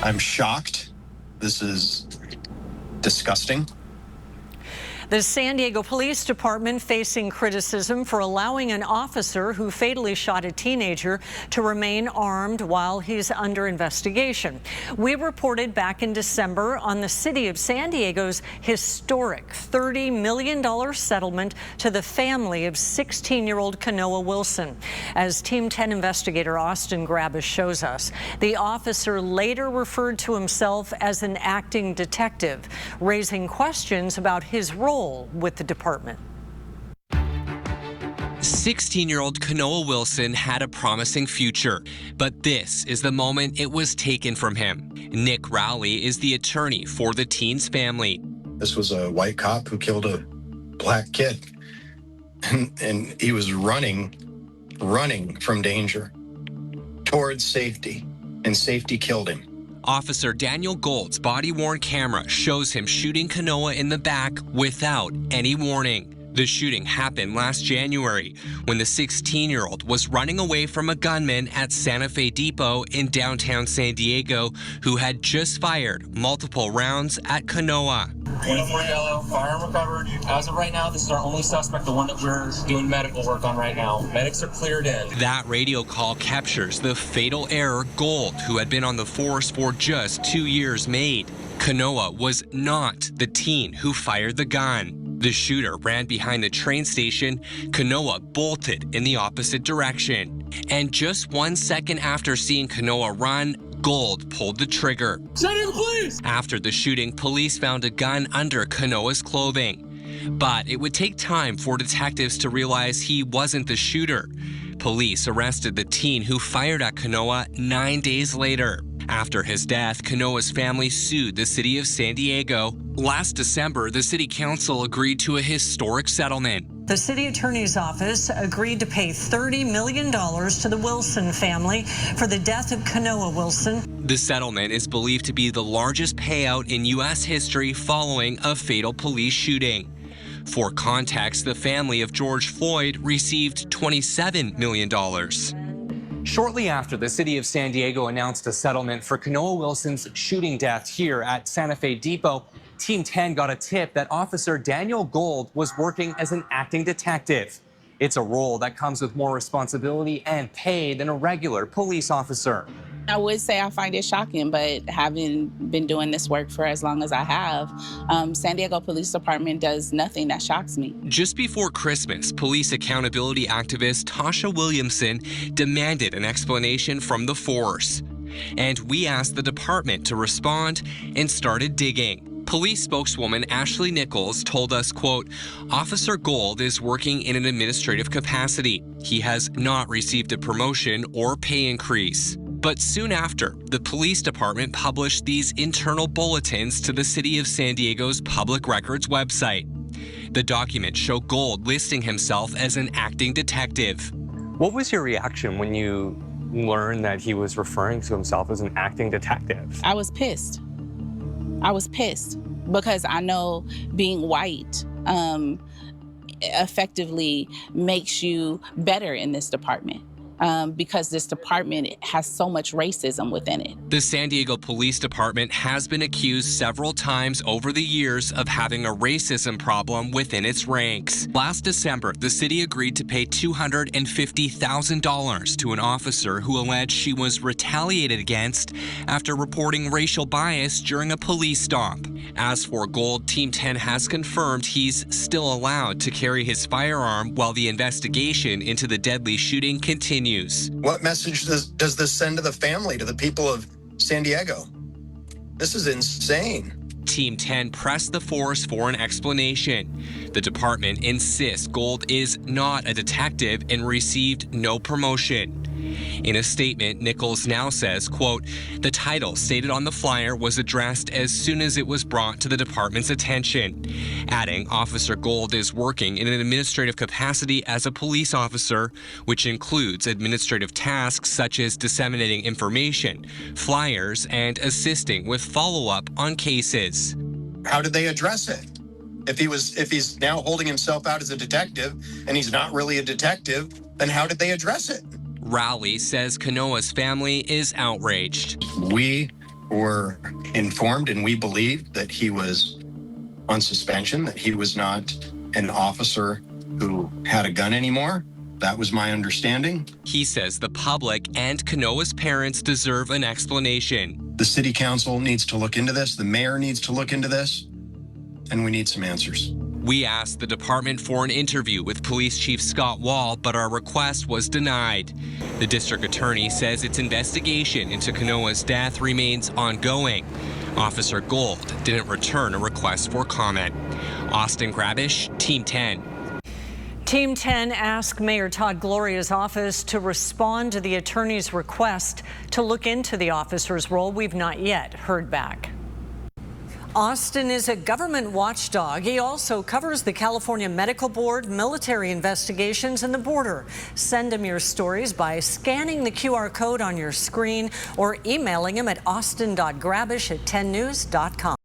I'm shocked. This is disgusting. The San Diego Police Department facing criticism for allowing an officer who fatally shot a teenager to remain armed while he's under investigation. We reported back in December on the city of San Diego's historic $30 million settlement to the family of 16-year-old Kanoa Wilson. As Team 10 investigator Austin Grabus shows us, the officer later referred to himself as an acting detective, raising questions about his role with the department. 16-year-old Kanoa Wilson had a promising future, but this is the moment it was taken from him. Nick Rowley is the attorney for the teen's family. This was a white cop who killed a black kid, and he was running from danger towards safety, and safety killed him. Officer Daniel Gold's body-worn camera shows him shooting Kanoa in the back without any warning. The shooting happened last January when the 16-year-old was running away from a gunman at Santa Fe Depot in downtown San Diego who had just fired multiple rounds at Kanoa. 24 yellow, firearm recovered. As of right now, this is our only suspect, the one that we're doing medical work on right now. Medics are cleared in. That radio call captures the fatal error Gold, who had been on the force for just 2 years, made. Kanoa was not the teen who fired the gun. The shooter ran behind the train station. Kanoa bolted in the opposite direction. And just 1 second after seeing Kanoa run, Gold pulled the trigger. Send in the police! After the shooting, police found a gun under Kanoa's clothing. But it would take time for detectives to realize he wasn't the shooter. Police arrested the teen who fired at Kanoa 9 days later. After his death, Kanoa's family sued the city of San Diego. Last December, the city council agreed to a historic settlement. The city attorney's office agreed to pay $30 million to the Wilson family for the death of Kanoa Wilson. The settlement is believed to be the largest payout in U.S. history following a fatal police shooting. For context, the family of George Floyd received $27 million. Shortly after the city of San Diego announced a settlement for Kanoa Wilson's shooting death here at Santa Fe Depot, Team 10 got a tip that Officer Daniel Gold was working as an acting detective. It's a role that comes with more responsibility and pay than a regular police officer. I would say I find it shocking, but having been doing this work for as long as I have, San Diego Police Department does nothing that shocks me. Just before Christmas, police accountability activist Tasha Williamson demanded an explanation from the force. And we asked the department to respond and started digging. Police spokeswoman Ashley Nichols told us, quote, Officer Gold is working in an administrative capacity. He has not received a promotion or pay increase. But soon after, the police department published these internal bulletins to the city of San Diego's public records website. The documents show Gold listing himself as an acting detective. What was your reaction when you learned that he was referring to himself as an acting detective? I was pissed. I was pissed because I know being white effectively makes you better in this department. Because this department has so much racism within it. The San Diego Police Department has been accused several times over the years of having a racism problem within its ranks. Last December, the city agreed to pay $250,000 to an officer who alleged she was retaliated against after reporting racial bias during a police stop. As for Gold, Team 10 has confirmed he's still allowed to carry his firearm while the investigation into the deadly shooting continues. What message does this send to the family, to the people of San Diego? This is insane. Team 10 pressed the force for an explanation. The department insists Gold is not a detective and received no promotion. In a statement, Nichols now says, quote, the title stated on the flyer was addressed as soon as it was brought to the department's attention, adding Officer Gold is working in an administrative capacity as a police officer, which includes administrative tasks such as disseminating information, flyers, and assisting with follow-up on cases. How did they address it? If he's now holding himself out as a detective and he's not really a detective, then how did they address it? Rowley says Kanoa's family is outraged. We were informed, and we believed that he was on suspension, that he was not an officer who had a gun anymore. That was my understanding. He says the public and Kanoa's parents deserve an explanation. The city council needs to look into this. The mayor needs to look into this, and we need some answers. We asked the department for an interview with Police Chief Scott Wall, but our request was denied. The district attorney says its investigation into Kanoa's death remains ongoing. Officer Gold didn't return a request for comment. Austin Grabish, Team 10. Team 10 asked Mayor Todd Gloria's office to respond to the attorney's request to look into the officer's role. We've not yet heard back. Austin is a government watchdog. He also covers the California Medical Board, military investigations, and the border. Send him your stories by scanning the QR code on your screen or emailing him at austin.grabish@10news.com.